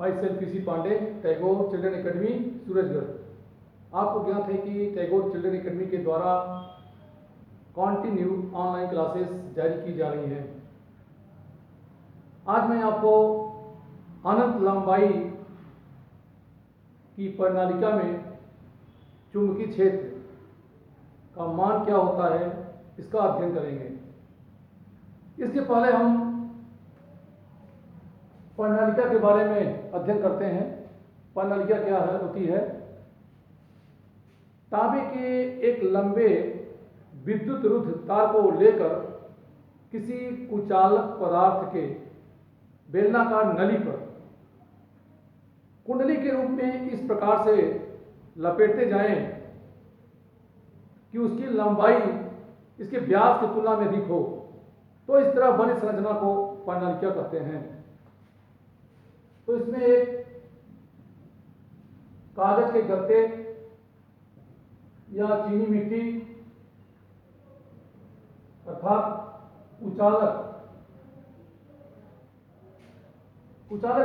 My self PC Pandey, Tagore children academy, Surajgarh. आपको ज्ञात है कि टैगोर चिल्ड्रन एकेडमी के द्वारा कॉन्टिन्यू ऑनलाइन क्लासेस जारी की जा रही हैं। आज मैं आपको अनंत लंबाई की प्रणालिका में चुंबकीय क्षेत्र का मान क्या होता है, इसका अध्ययन करेंगे। इसके पहले हम प्रणालिका के बारे में अध्ययन करते हैं। प्रणालिका क्या होती है? तांबे के एक लंबे विद्युत रुद्ध तार को लेकर किसी कुचालक पदार्थ के बेलनाकार नली पर कुंडली के रूप में इस प्रकार से लपेटते जाएं कि उसकी लंबाई इसके व्यास की तुलना में अधिक हो, तो इस तरह बनी संरचना को प्रणालिका कहते हैं। तो इसमें एक कागज के गत्ते या चीनी मिट्टी अर्थात कुचालक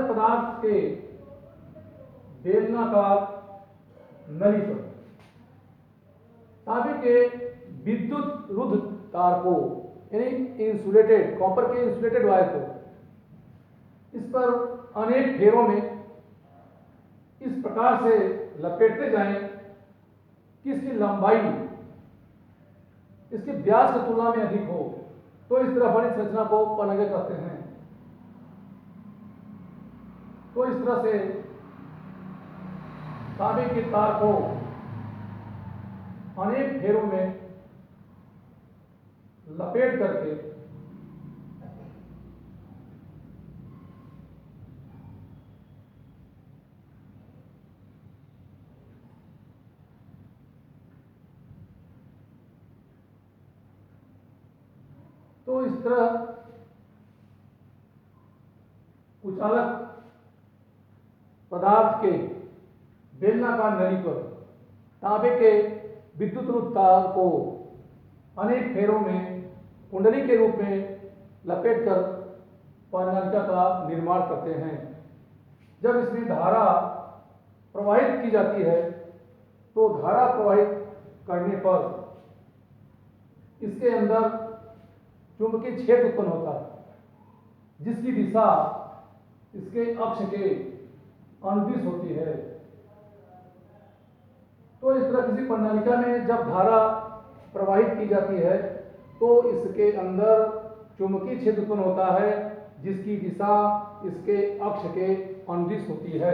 पदार्थ के बेलनाकार नली पर तांबे के विद्युत रुद्ध तार को, यानी इंसुलेटेड कॉपर के इंसुलेटेड वायर को, इस पर अनेक फेरों में इस प्रकार से लपेटते जाएं कि इसकी लंबाई इसके व्यास की तुलना में अधिक हो, तो इस तरह बनी संरचना को प्रणालिका कहते हैं। तो इस तरह से तांबे के तार को अनेक फेरों में लपेट करके तो इस तरह कुचालक पदार्थ के बेलनाकार नली पर तांबे के विद्युत रुद्ध तार को अनेक फेरों में कुंडली के रूप में लपेटकर प्रणालिका का निर्माण करते हैं। जब इसमें धारा प्रवाहित की जाती है तो धारा प्रवाहित करने पर इसके अंदर चुंबकीय क्षेत्र उत्पन्न होता है, जिसकी दिशा इसके अक्ष के अनुदिश होती है। तो इस तरह किसी प्रणालिका में जब धारा प्रवाहित की जाती है तो इसके अंदर चुंबकीय क्षेत्र उत्पन्न होता है, जिसकी दिशा इसके अक्ष के अनुदिश होती है।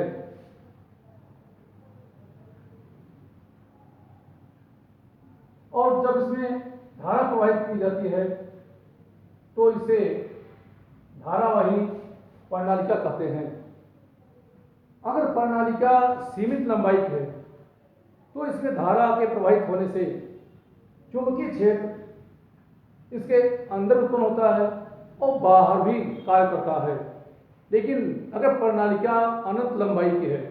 और जब इसमें धारा प्रवाहित की जाती है तो इसे धारावाही प्रणालिका कहते हैं। अगर प्रणालिका सीमित लंबाई की है तो इसमें धारा के प्रवाहित होने से चुंबकीय क्षेत्र इसके अंदर उत्पन्न होता है और बाहर भी कार्य करता है। लेकिन अगर प्रणालिका अनंत लंबाई की है,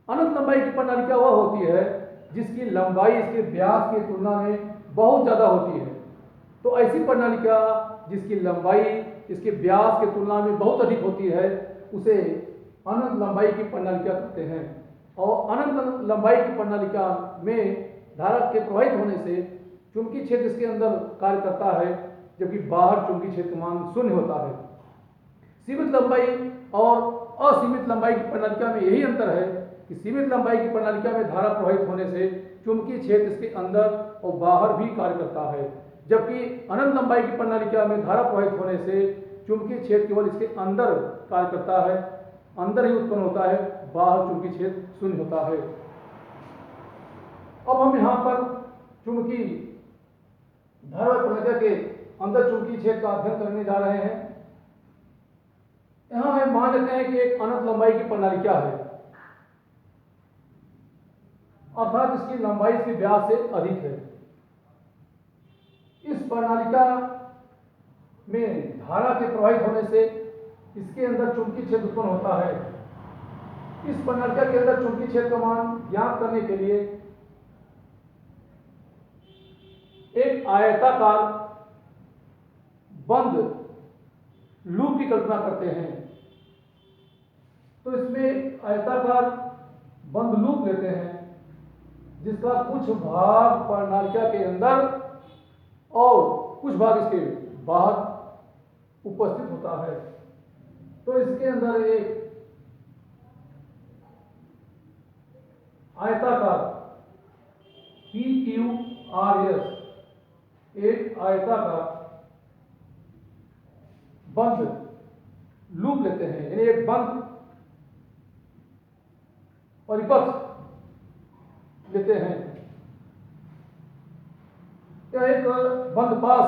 अनंत लंबाई की प्रणालिका वह होती है जिसकी लंबाई इसके व्यास की तुलना में बहुत ज़्यादा होती है। तो ऐसी प्रणालिका जिसकी लंबाई इसके व्यास की तुलना में बहुत अधिक होती है, उसे अनंत लंबाई की प्रणालिका कहते हैं। और अनंत लंबाई की प्रणालिका में धारा के प्रवाहित होने से चुंबकीय क्षेत्र इसके अंदर कार्य करता है, जबकि बाहर चुंबकीय क्षेत्र मान शून्य होता है। सीमित लंबाई और असीमित लंबाई की प्रणालिका में यही अंतर है कि सीमित लंबाई की प्रणालिका में धारा प्रवाहित होने से चुंबकीय क्षेत्र इसके अंदर और बाहर भी कार्य करता है, जबकि अनंत लंबाई की प्रणालिका में धारा प्रवाहित होने से चुंबकीय क्षेत्र केवल इसके अंदर कार्य करता है, अंदर ही उत्पन्न होता है, बाहर चुंबकीय क्षेत्र शून्य होता है। अब हम यहाँ पर चुंबकीय धारावाही प्रणालिका के अंदर चुंबकीय क्षेत्र का अध्ययन करने जा रहे हैं। यहाँ हम मान लेते हैं कि एक अनंत लंबाई की प्रणालिका है, अर्थात इसकी लंबाई इसके व्यास से अधिक है। इस प्रणालिका में धारा के प्रवाहित होने से इसके अंदर चुंबकीय क्षेत्र उत्पन्न होता है। इस प्रणालिका के अंदर चुंबकीय क्षेत्र का मान ज्ञात करने के लिए एक आयताकार बंद लूप की कल्पना करते हैं। तो इसमें आयताकार बंद लूप लेते हैं जिसका कुछ भाग प्रणालिका के अंदर और कुछ भाग इसके बाहर उपस्थित होता है। तो इसके अंदर एक आयताकार PQRS, एक आयताकार बंद लूप लेते हैं, यानी एक बंद परिपथ लेते हैं, या एक बंद पास,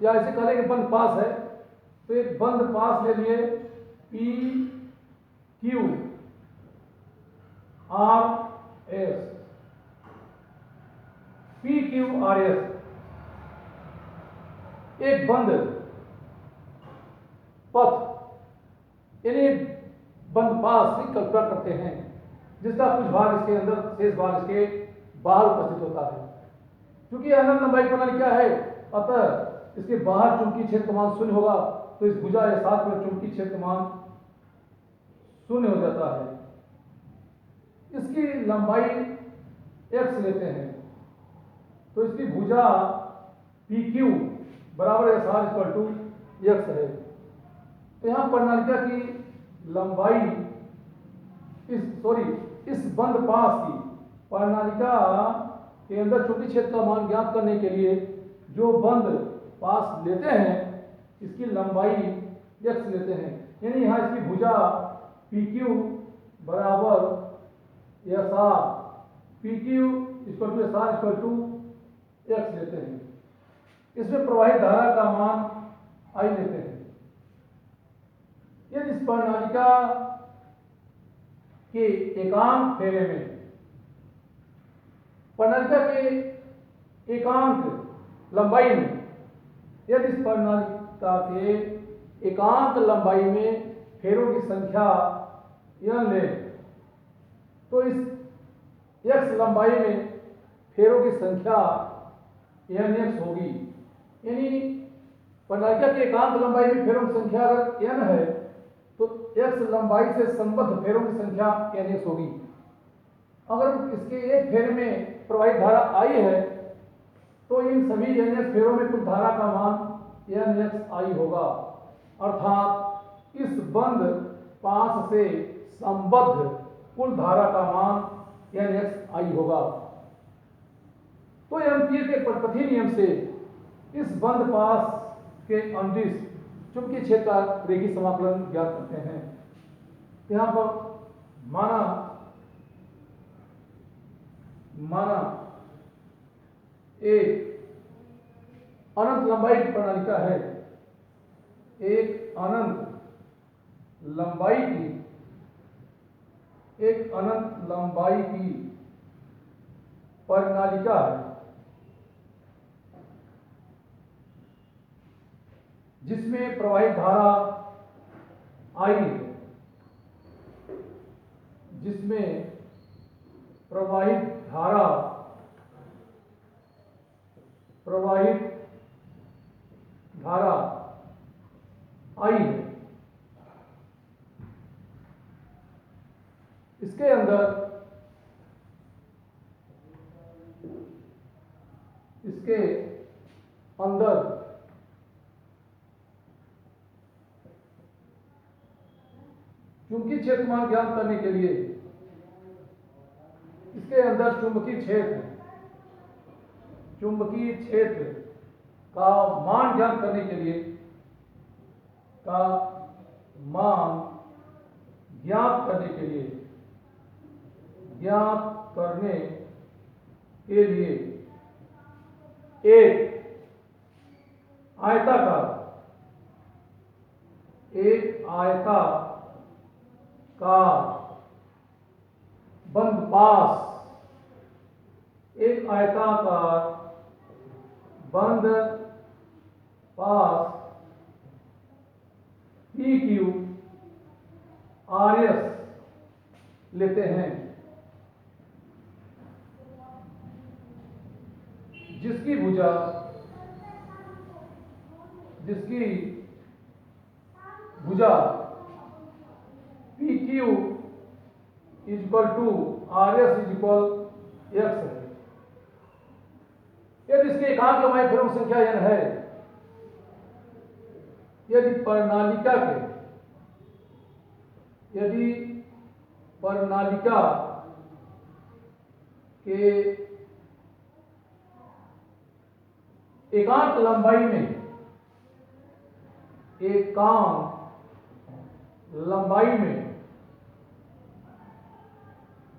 या ऐसे कह लें कि बंद पास है, तो एक बंद पास ले लिए PQRS, एक बंद पथ यानी बंद पास की कल्पना करते हैं जिसका कुछ भाग इसके अंदर, शेष भाग इसके बाहर उपस्थित होता है। क्योंकि अनंत लंबाई प्रणाली क्या है, अतः इसके बाहर चुंबकीय क्षेत्र मान शून्य होगा, तो इस भुजा या साथ में चुंबकीय क्षेत्र मान शून्य हो जाता है। इसकी लंबाई x लेते हैं, तो इसकी भुजा PQ बराबर SR इक्वल टू x है। तो यहाँ प्रणालिका की लंबाई इस बंद पास की, प्रणालिका के अंदर चुंबकीय क्षेत्र का मान ज्ञात करने के लिए जो बंद पास लेते हैं इसकी लंबाई x लेते हैं, यानी यहाँ इसकी भुजा PQ बराबर SR, PQ equal to SR equal to x लेते हैं। इसमें प्रवाहित धारा का मान I लेते हैं। यदि इस प्रणालिका के एकांक फेरे में, प्रणालिका के एकांक लंबाई में, यदि इस प्रणालिका के एकांक लंबाई में फेरों की संख्या n ले, तो इस x लंबाई में फेरों की संख्या nx होगी। यानी प्रणालिका के एकांक लंबाई में फेरों की संख्या अगर n है तो x लंबाई से संबद्ध फेरों की संख्या nx होगी। अगर इसके एक फेरे में प्रवाहित धारा I है तो इन सभी nx फेरों में कुल धारा का मान nxI होगा, अर्थात इस बंद पास से संबद्ध कुल धारा का मान nxI होगा। तो एम्पीयर के परपथीय नियम से इस बंद पास के अंदिश चुंबकीय क्षेत्र का रेखीय समाकलन ज्ञात करते हैं। यहाँ पर माना एक अनंत लंबाई की प्रणालिका है, एक अनंत लंबाई की प्रणालिका है जिसमें प्रवाहित धारा I है, जिसमें प्रवाहित धारा I है। इसके अंदर चुंबकीय क्षेत्र मान ज्ञात करने के लिए इसके अंदर चुंबकीय क्षेत्र का मान ज्ञात करने के लिए एक आयताकार बंद पास PQRS लेते हैं, जिसकी भुजा P Q is equal to R S is equal X है। यदि इसकी एकांक लंबाई फेरों की संख्या n है, यदि प्रणालिका के एकांक लंबाई में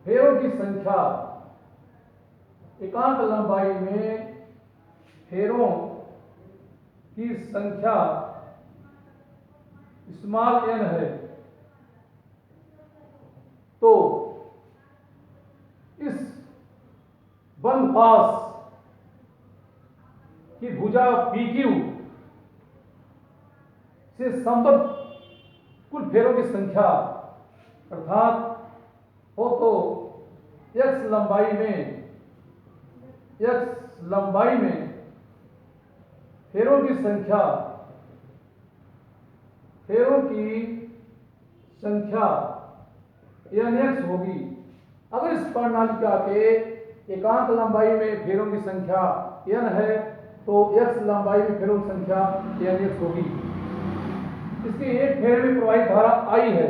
फेरों की संख्या, एकांक लंबाई में फेरों की संख्या स्मॉल n है, तो इस बंद पास की भुजा PQ से संबद्ध कुल फेरों की संख्या अर्थात हो तो x लंबाई में फेरों की संख्या nx होगी। अगर इस प्रणालिका के एकांक लंबाई में फेरों की संख्या n है तो x लंबाई में फेरों की संख्या nx होगी। इसके एक फेरे में प्रवाहित धारा I है।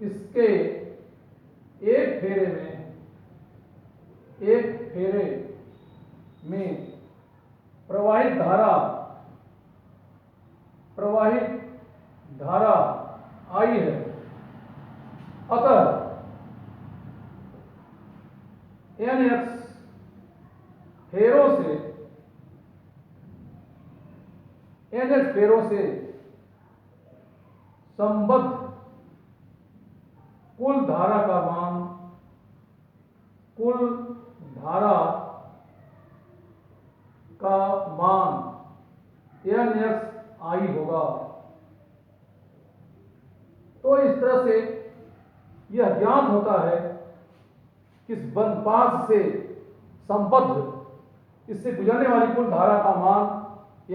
इसके एक फेरे में प्रवाहित धारा I है। अतः nx फेरों से संबद्ध कुल धारा का मान nxi होगा। तो इस तरह से यह ज्ञात होता है कि इस बंद पास से संबद्ध इससे गुजरने वाली कुल धारा का मान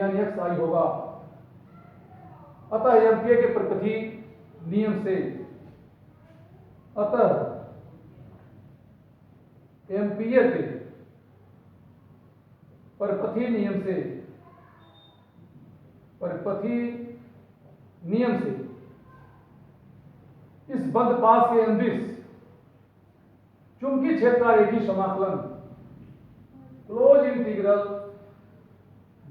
nxi होगा। अतः एम्पीयर के प्रकृति नियम से इस बंद पास के अंदिश चुंबकीय क्षेत्र का रेखीय समाकलन close integral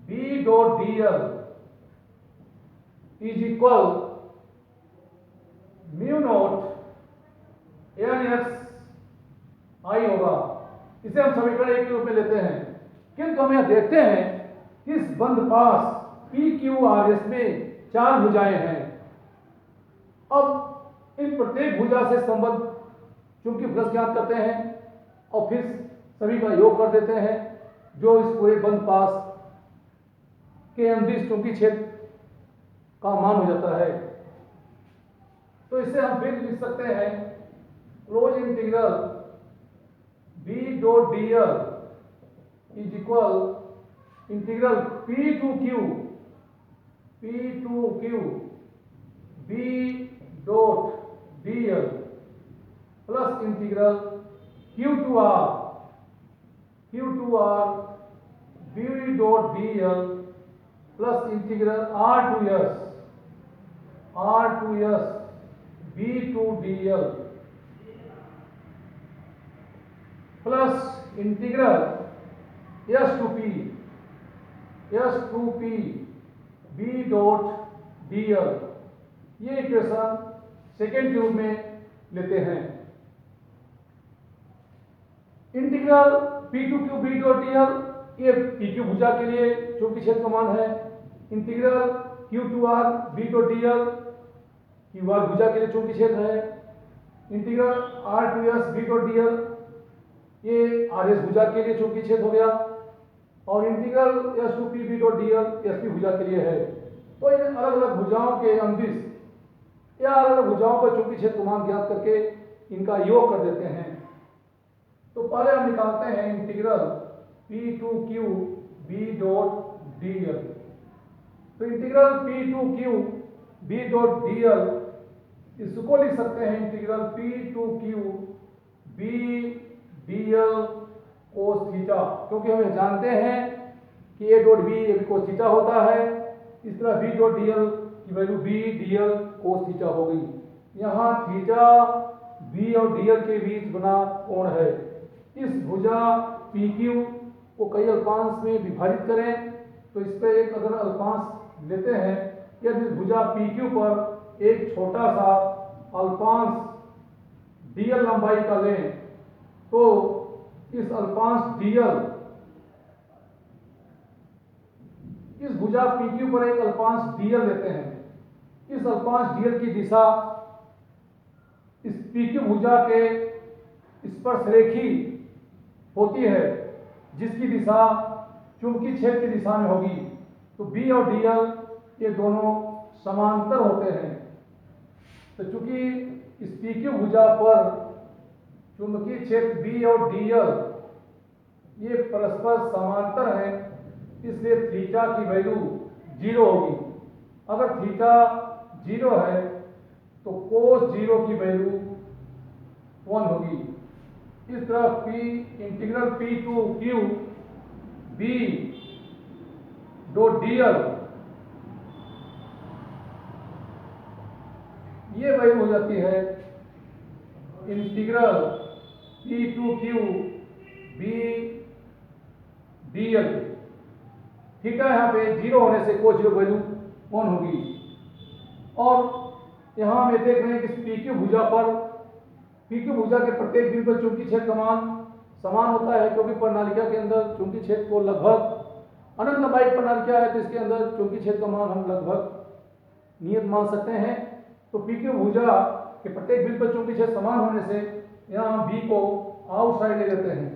B dot dl is equal mu not nxi होगा। इसे हम समीकरण 1 के रूप में लेते हैं, किंतु हम यह देखते हैं कि इस बंद पास PQRS में 4 भुजाएं हैं। अब इन प्रत्येक भुजा से संबद्ध चुंबकीय फ्लक्स ज्ञात करते हैं और फिर सभी का योग कर देते हैं, जो इस पूरे बंद पास के अंदिश चुंबकीय क्षेत्र का मान हो जाता है। तो इसे हम फिर लिख सकते हैं close integral B dot dl is equal integral P to Q B dot dl plus integral Q to R B dot dl plus integral R to S B to dl plus integral S to P B dot dl। ये equation second के रूप में लेते हैं। Integral P to Q B dot dl ये PQ भुजा के लिए चुंबकीय क्षेत्र का मान है। Integral Q to R B dot dl QR भुजा के लिए चुंबकीय क्षेत्र है। Integral R to S B dot dl ये RS भुजा के लिए चुंबकीय क्षेत्र हो गया और integral S to P B dot dl SP भुजा के लिए है। तो इन अलग अलग भुजाओं के अंदिश या अलग अलग भुजाओं पर चुंबकीय क्षेत्र का मान ज्ञात करके इनका योग कर देते हैं। तो पहले हम निकालते हैं integral P to Q B dot dl। तो integral P to Q B dot dl इसको लिख सकते हैं integral P to Q B dl cos theta, क्योंकि हम यह जानते हैं कि A डॉट B ये भी कोस थीटा होता है। इस तरह B डॉट dl की value B dl cos theta हो गई। यहाँ थीटा B और dl के बीच बना कोण है। इस भुजा PQ को कई अल्पांश में विभाजित करें तो इस पर एक अगर अल्पांश लेते हैं, यदि भुजा PQ पर एक छोटा सा अल्पांश dl लंबाई का लें तो इस अल्पांश dl, इस भुजा PQ पर एक अल्पांश dl लेते हैं। इस अल्पांश dl की दिशा इस PQ भुजा के स्पर्शरेखी होती है, जिसकी दिशा चुंबकीय क्षेत्र की दिशा में होगी। तो B और dl ये दोनों समांतर होते हैं। तो चूंकि इस PQ भुजा पर चुंबकीय क्षेत्र B और dl ये परस्पर समांतर है, इसलिए थीटा की वैल्यू 0 होगी। अगर थीटा 0 है तो कोस 0 की वैल्यू 1 होगी। इस तरह P integral P to Q B dot dl ये वैल्यू हो जाती है integral P to Q B dl। Theta यहाँ पे 0 होने से कोस 0 वैल्यू 1 होगी। और यहाँ हम ये देख रहे हैं कि PQ भुजा पर PQ भुजा के प्रत्येक बिंदु पर चुंबकीय क्षेत्र का मान समान होता है, क्योंकि प्रणालिका के अंदर चुंबकीय क्षेत्र को लगभग अनंत लंबाई प्रणालिका है, तो इसके अंदर चुंबकीय क्षेत्र का मान हम लगभग नियत मान सकते हैं। तो PQ भुजा के प्रत्येक बिंदु पर चुंबकीय क्षेत्र समान होने से यहाँ हम B को आउटसाइड ले लेते हैं।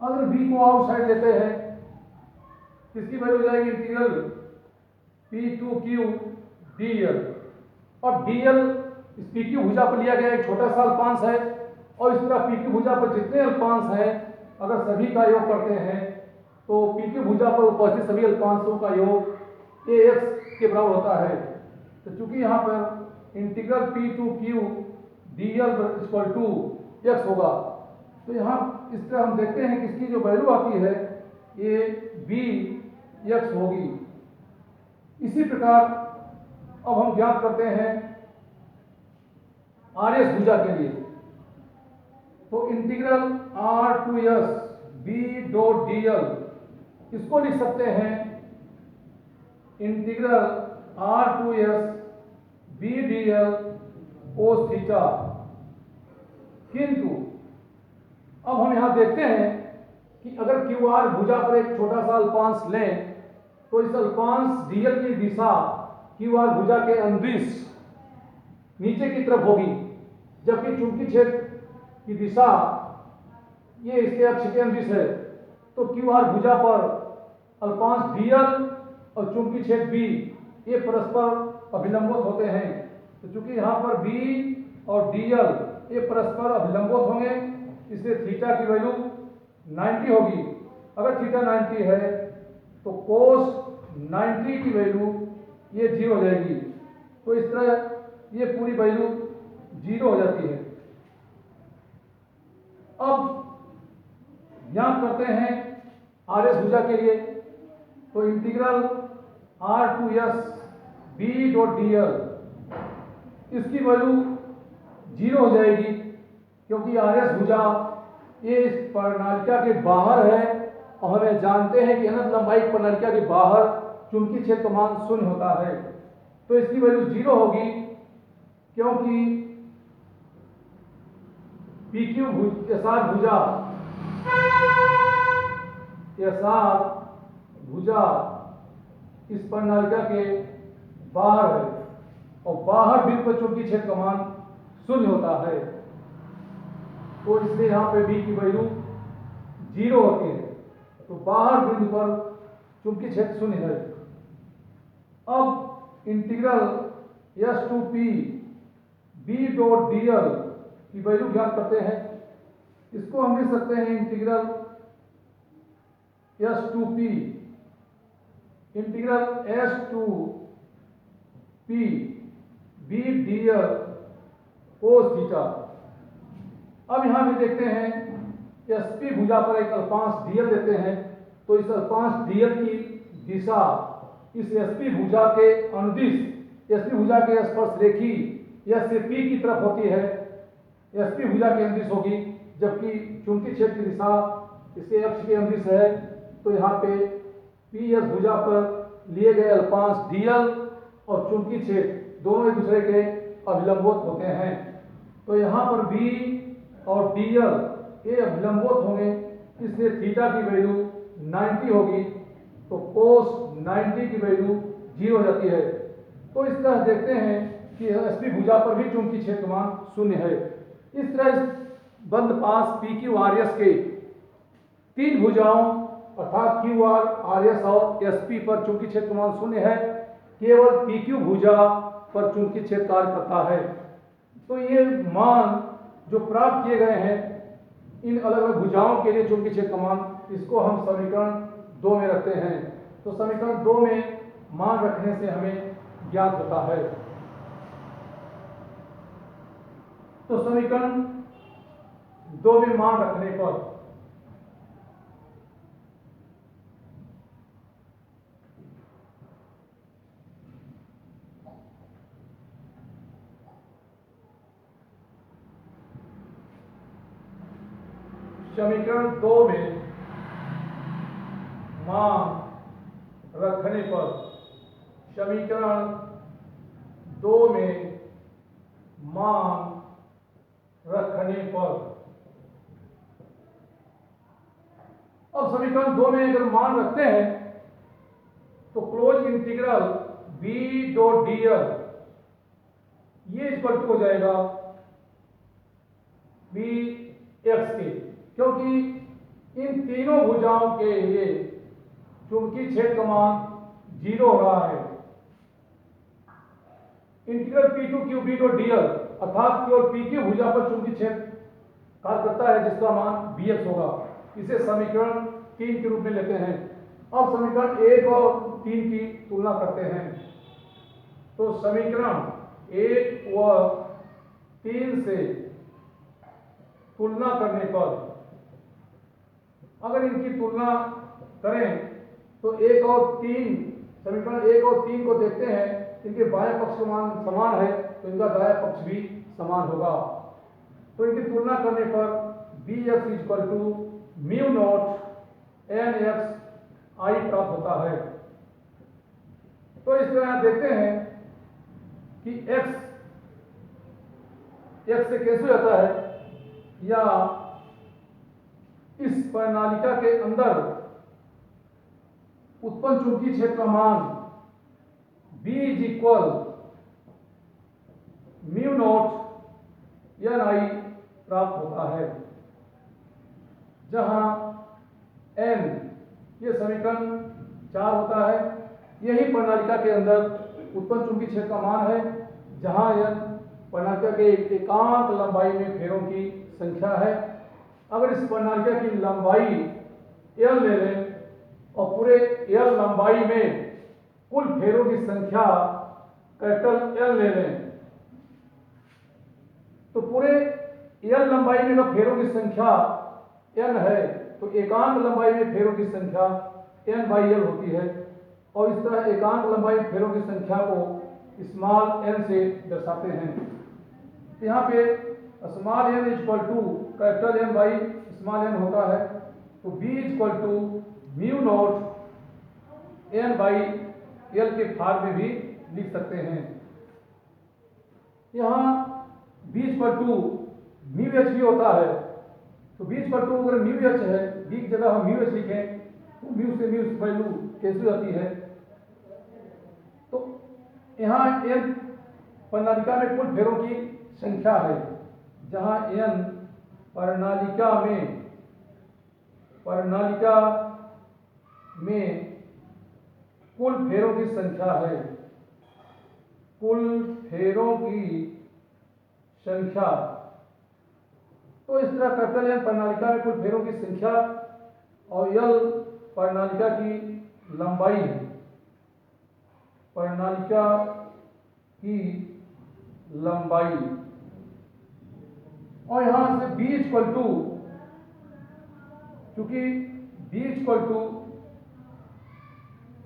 अगर B को आउटसाइड लेते हैं, इसकी वैल्यू हो जाएगी integral P to Q dl। और dl इस PQ भुजा पर लिया गया एक छोटा सा अल्पांश है, और इस तरह PQ भुजा पर जितने अल्पांश हैं अगर सभी का योग करते हैं तो PQ भुजा पर उपस्थित सभी अल्पांशों का योग AX के बराबर होता है। तो चूंकि यहाँ पर integral P to Q dl equal to x होगा, तो यहाँ इस तरह हम देखते हैं कि इसकी जो वैल्यू आती है ये BX होगी। इसी प्रकार अब हम ज्ञात करते हैं RS भुजा के लिए। तो integral R to S B dot dl इसको लिख सकते हैं integral R to S B dl cos theta. किंतु अब हम यहां देखते हैं कि अगर QR भुजा पर एक छोटा सा अल्पांश लें तो इस अल्पांश dl की दिशा QR भुजा के अनुदिश नीचे की तरफ होगी, जबकि चुंबकीय क्षेत्र की दिशा ये इसके अक्ष के अनुदिश है। तो QR भुजा पर अल्पांश dl और चुंबकीय क्षेत्र B ये परस्पर अभिलंबित होते हैं। तो चूंकि यहाँ पर B और dl ये परस्पर अभिलंबित होंगे, इसलिए थीटा की वैल्यू 90 होगी। अगर थीटा 90 है तो कोस 90 की वैल्यू ये 0 हो जाएगी। तो इस तरह ये पूरी वैल्यू 0 हो जाती है। अब ज्ञात करते हैं RS भुजा के लिए। तो integral R to S B dot dl इसकी वैल्यू 0 हो जाएगी, क्योंकि RS भुजा ये इस प्रणालिका के बाहर है, और हमें जानते हैं कि अनंत लंबाई प्रणालिका के बाहर चुंबकीय क्षेत्र का मान 0 होता है। तो इसकी वैल्यू 0 होगी, क्योंकि PQ SR भुजा इस प्रणालिका के बाहर है, और बाहर बिंदु पर चुंबकीय क्षेत्र का मान 0 होता है। तो इसलिए यहाँ पे B की वैल्यू 0 होती है। तो बाहर बिंदु पर चुंबकीय क्षेत्र 0 है। अब integral S to P B dot D L की वैल्यू ज्ञात करते हैं। इसको हम लिख सकते हैं integral S to P integral S to P B D L cos theta. अब यहां भी देखते हैं एस पी भुजा पर एक अल्पांश डी एल देते हैं, तो इस अल्पांश डी एल की दिशा इस एस पी भुजा के अनुदिश एस पी भुजा के स्पर्श रेखी एस से पी की तरफ होती है, एस पी भुजा के अनुदिश होगी, जबकि चुंबकीय क्षेत्र की दिशा इसके अक्ष के अनुदिश है। तो यहाँ पे पी एस भुजा पर लिए गए अल्पांश डी एल और चुंबकीय क्षेत्र दोनों एक दूसरे के अभिलंबोत होते हैं। तो यहाँ पर बी और डी एल ये अभिलंबोत होंगे, इसलिए थीटा की वैल्यू 90 होगी, तो कोस 90 की वैल्यू 0 हो जाती है। तो इस तरह देखते हैं कि एस पी भुजा पर भी चुंबकीय क्षेत्र मान 0 है। इस तरह इस बंद पास पी क्यू आर एस के तीन भुजाओं अर्थात क्यू आर आर एस और एस पी पर चुंबकीय क्षेत्र मान 0 है, केवल पी क्यू भुजा पर चुंबकीय क्षेत्र कार्य करता है। तो ये मान जो प्राप्त किए गए हैं इन अलग अलग भुजाओं के लिए चुंबकीय क्षेत्र मान, इसको हम समीकरण 2 में रखते हैं। तो समीकरण 2 में मान रखने से हमें ज्ञात होता है। तो समीकरण 2 में मान रखने पर समीकरण 2 में मान रखने पर समीकरण 2 में मान रखने पर अब समीकरण 2 में अगर मान रखते हैं तो close integral B dot D L ये इक्वल टू हो जाएगा बी एक्स के, क्योंकि इन तीनों भुजाओं के लिए चुंबकीय क्षेत्र का मान 0 हो रहा है। Integral P to Q B dot D L अर्थात केवल पी क्यू भुजा पर चुंबकीय क्षेत्र कार्य करता है, जिसका मान बी एक्स होगा। इसे समीकरण 3 के रूप में लेते हैं। अब समीकरण 1 और 3 की तुलना करते हैं। तो समीकरण 1 व 3 से तुलना करने पर अगर इनकी तुलना करें तो 1 और 3 समीकरण 1 और 3 को देखते हैं, इनके बाएं पक्ष का मान समान है, तो इनका दायां पक्ष भी समान होगा। तो इनकी तुलना करने पर B x equal to mu naught n x I प्राप्त होता है। तो इस तरह देखते हैं कि x से कैसे जाता है, या इस प्रणालिका के अंदर उत्पन्न चुंबकीय क्षेत्र का मान B is equal mu naught N I प्राप्त होता है, जहां n ये समीकरण 4 होता है। यही प्रणालिका के अंदर उत्पन्न चुंबकीय क्षेत्र का मान है, जहां n प्रणालिका के एकांक लंबाई में फेरों की संख्या है। अगर इस प्रणालिका की लंबाई l ले लें और पूरे l लंबाई में कुल फेरों की संख्या कैपिटल L ले लें, तो पूरे l लंबाई में अगर फेरों की संख्या n है तो एकांक लंबाई में फेरों की संख्या n बाई l होती है। और इस तरह एकांक लंबाई फेरों की संख्या को स्मॉल n से दर्शाते हैं। यहाँ पे small n equal to capital N by small n होता है, तो B equal to mu naught n by l के फॉर्म में भी लिख सकते हैं। यहाँ B equal to mu h भी होता है, तो B इक्वल टू अगर म्यू h है, B की जगह हम म्यू h लिखें तो म्यू से म्यू वैल्यू कैसे आती है। तो यहाँ n प्रणालिका में कुल फेरों की संख्या है, जहाँ n प्रणालिका में कुल फेरों की संख्या है, कुल फेरों की संख्या। तो इस तरह कैपिटल एन प्रणालिका में कुल फेरों की संख्या और यल प्रणालिका की लंबाई है। प्रणालिका की लंबाई और यहां से b इक्वल टू, चूंकि b इक्वल टू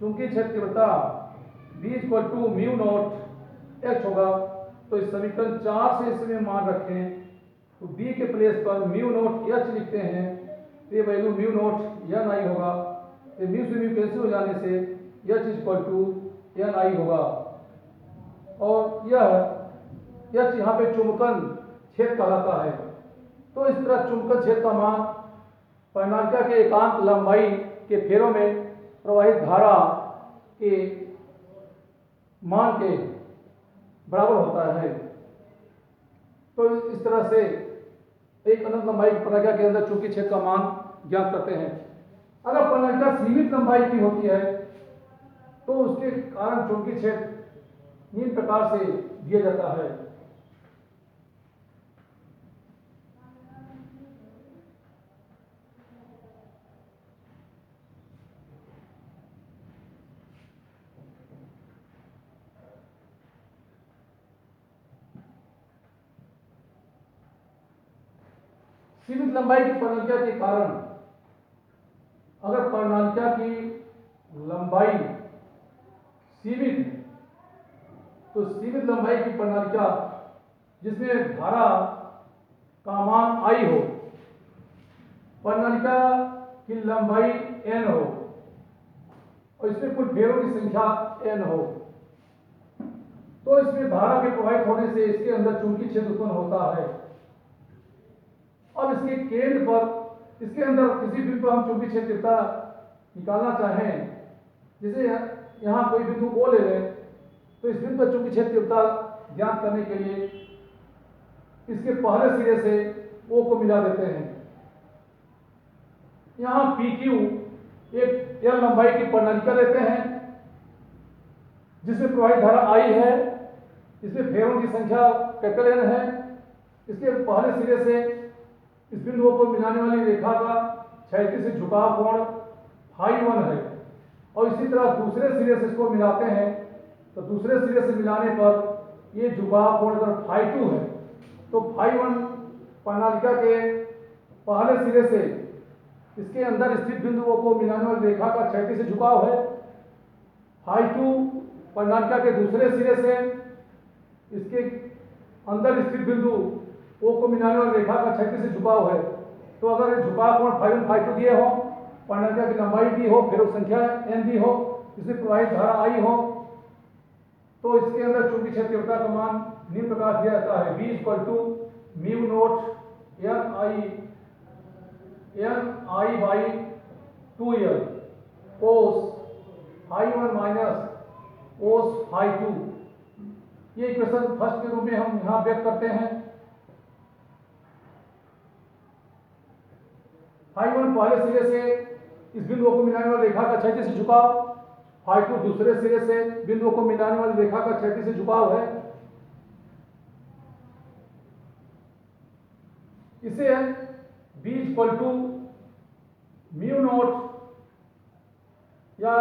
चूंकि क्षेत्र तीव्रता b equal to mu naught h होगा, तो इस समीकरण 4 से इसमें मान रखें तो b के प्लेस पर म्यू नॉट h लिखते हैं, तो ये value mu naught n i होगा। तो म्यू से म्यू कैंसिल हो जाने से h equal to n i होगा। और यह h यहाँ पे चुंबकन क्षेत्र कहलाता है। तो इस तरह चुंबकन क्षेत्र का मान प्रणालिका के एकांक लंबाई के फेरों में प्रवाहित धारा के मान के बराबर होता है। तो इस तरह से एक अनंत लंबाई की प्रणालिका के अंदर चुंबकीय क्षेत्र का मान ज्ञात करते हैं। अगर प्रणालिका सीमित लंबाई की होती है तो उसके कारण चुंबकीय क्षेत्र निम्न प्रकार से दिया जाता है। सीमित लंबाई की प्रणालिका के कारण अगर प्रणालिका की लंबाई सीमित है तो सीमित लंबाई की प्रणालिका जिसमें धारा का मान I हो, प्रणालिका की लंबाई n हो और इसमें कुल फेरों की संख्या n हो, तो इसमें धारा के प्रवाहित होने से इसके अंदर चुंबकीय क्षेत्र उत्पन्न होता है। अब इसके केंद्र पर, इसके अंदर किसी बिंदु पर हम चुंबकीय क्षेत्र तीव्रता निकालना चाहें, जैसे यहाँ कोई बिंदु O ले लें, तो इस बिंदु पर चुंबकीय क्षेत्र तीव्रता ज्ञात करने के लिए इसके पहले सिरे से O को मिला देते हैं। यहाँ PQ एक L लंबाई की प्रणालिका लेते हैं जिसमें प्रवाहित धारा I है, इसमें फेरों की संख्या कैपिटल N है। इसके पहले सिरे से इस बिंदुओं को मिलाने वाली रेखा का क्षैतिज से झुकाव कोण φ1 है और इसी तरह दूसरे सिरे से इसको मिलाते हैं तो दूसरे सिरे से मिलाने पर ये झुकाव कोण अगर φ2 है तो φ1 प्रणालिका के पहले सिरे से इसके अंदर स्थित बिंदुओं को मिलाने वाली रेखा का क्षैतिज से झुकाव है। φ2 प्रणालिका के दूसरे सिरे से इसके अंदर स्थित बिंदु O को मिलाने वाली रेखा का क्षैतिज से झुकाव है। तो अगर झुकाव कोण φ1 φ2 दिए हो, प्रणालिका की लंबाई दी हो, फेरों संख्या n दी हो, इसमें प्रवाहित धारा I हो, तो इसके अंदर चुंबकीय क्षेत्र तीव्रता का मान निम्न प्रकार दिया जाता है। B equal to mu naught n I by 2L cos φ1 minus cos φ2। ये इक्वेशन फर्स्ट के रूप में हम यहाँ व्यक्त करते हैं। φ1 पहले सिरे से इस बिंदुओं को मिलाने वाली रेखा का क्षैतिज से झुकाव, φ2 दूसरे सिरे से बिंदुओं को मिलाने वाली रेखा का क्षैतिज से झुकाव है। इसे B equal to mu naught या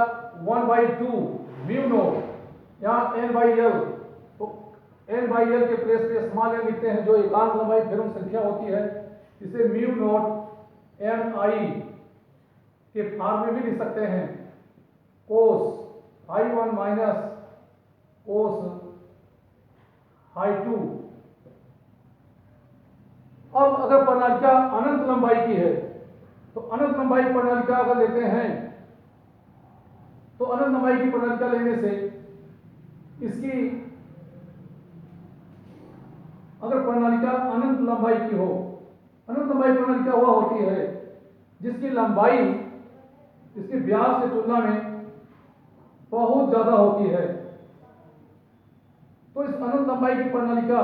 1/2 म्यू नोट या n/L, तो n/L के प्लेस पे स्मॉल n लिखते हैं जो एकांक लंबाई फेरों संख्या होती है। इसे म्यू नोट n I के फॉर्म में भी लिख सकते हैं, कोस φ1 माइनस कोस φ2। अब अगर प्रणालिका अनंत लंबाई की है तो अनंत लंबाई प्रणालिका अगर लेते हैं तो अनंत लंबाई की प्रणालिका लेने से इसकी अगर प्रणालिका अनंत लंबाई की हो, अनंत लंबाई प्रणालिका वह होती है जिसकी लंबाई इसके व्यास की तुलना में बहुत ज्यादा होती है। तो इस अनंत लंबाई की प्रणालिका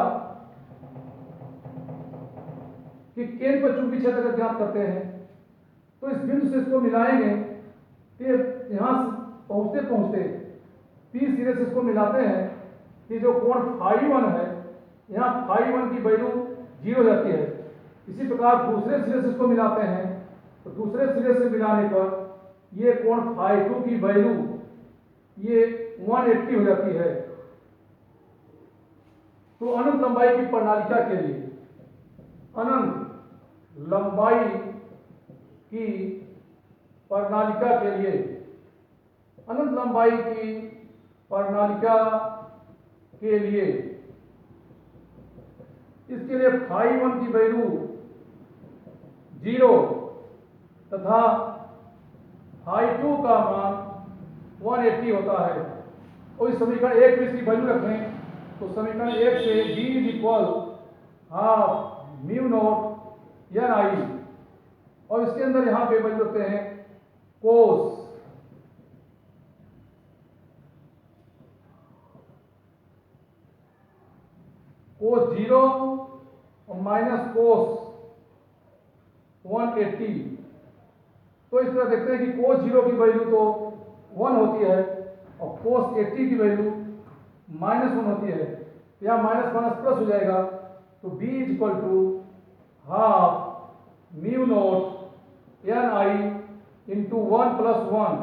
कि केंद्र पर चुंबकीय क्षेत्र अगर ज्ञात करते हैं तो इस बिंदु से इसको मिलाएंगे कि यहां पहुंचते पहुंचते P सिरे से इसको मिलाते हैं कि जो कोण φ1 है यहाँ फाई 1 की वैल्यू 0 हो जाती है। इसी प्रकार दूसरे सिरे से इसको मिलाते हैं, तो दूसरे सिरे से मिलाने पर ये कोण फाई 2 की वैल्यू ये 180 हो जाती है। तो अनंत लंबाई की प्रणालिका के लिए, अनंत लंबाई की प्रणालिका के लिए, अनंत लंबाई की प्रणालिका के लिए, इसके लिए फाई 1 की वैल्यू 0 तथा फाई 2 का मान 180 होता है। और इस समीकरण 1 में इसकी वैल्यू रखें तो समीकरण 1 से b is equal half mu naught N I, और इसके अंदर यहां पे वैल्यू रखते हैं कोस कोस 0 और माइनस कोस 180। तो इस तरह देखते हैं कि कोस 0 की वैल्यू तो 1 होती है और कोस 80 की वैल्यू -1 होती है। तो यहाँ माइनस माइनस प्लस हो जाएगा, तो b is equal to half mu naught N I into 1 + 1,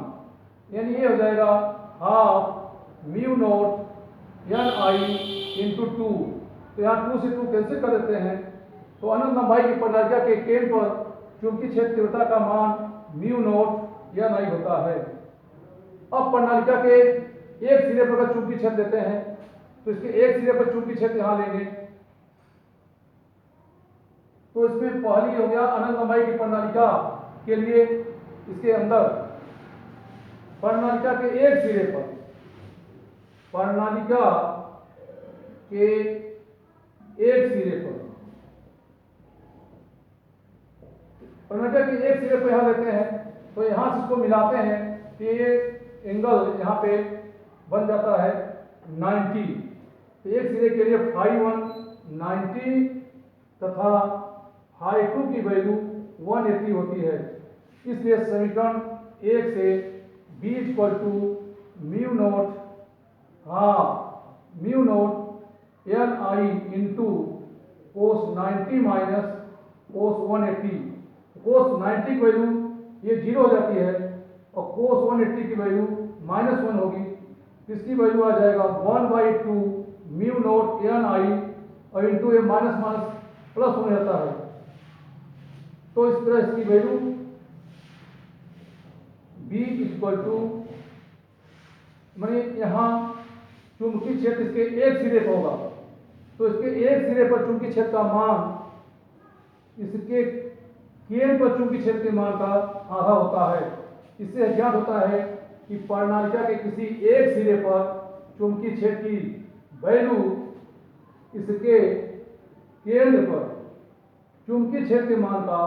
यानी ये हो जाएगा half mu naught N I into 2। तो यहाँ 2 से 2 कैंसिल कर देते हैं। तो अनंत लंबाई की प्रणालिका के केंद्र पर चुंबकीय क्षेत्र तीव्रता का मान म्यू नॉट एन आई होता है। अब प्रणालिका के एक सिरे पर अगर चुंबकीय क्षेत्र देते हैं तो इसके एक सिरे पर चुंबकीय क्षेत्र यहां लेंगे, तो इसमें पहली हो गया अनंत लंबाई की प्रणालिका के लिए, इसके अंदर प्रणालिका के एक सिरे पर, प्रणालिका के एक सिरे पर, प्रणालिका के एक सिरे पर यहां लेते हैं, तो यहां से इसको मिलाते हैं कि ये एंगल यहां पे बन जाता है 90। तो एक सिरे के लिए फाई 1 90 तथा फाई 2 की वैल्यू 180 होती है। इसलिए समीकरण 1 से b equal to mu naught half mu naught N I into cos 90 minus cos 180। Cos 90 की वैल्यू ये 0 हो जाती है और कोस 180 की वैल्यू -1 होगी। इसकी वैल्यू आ जाएगा 1/2 म्यू नॉट एन आई और इंटू ये माइनस माइनस प्लस हो जाता है। तो इस तरह इसकी वैल्यू b इक्वल टू, माने यहाँ चुंबकीय क्षेत्र इसके एक सिरे पर होगा, तो इसके एक सिरे पर चुंबकीय क्षेत्र का मान इसके केंद्र पर चुंबकीय क्षेत्र के मान का आधा होता है। इससे ज्ञात होता है कि प्रणालिका के किसी एक सिरे पर चुंबकीय क्षेत्र की वैल्यू इसके केंद्र पर चुंबकीय क्षेत्र के मान का,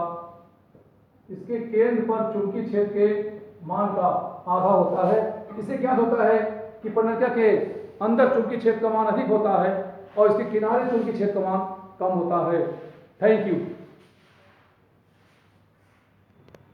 इसके केंद्र पर चुंबकीय क्षेत्र के मान का आधा होता है। इससे क्या होता है कि प्रणालिका के अंदर चुंबकीय क्षेत्र का मान अधिक होता है और इसके किनारे चुंबकीय क्षेत्र का मान कम होता है। Thank you.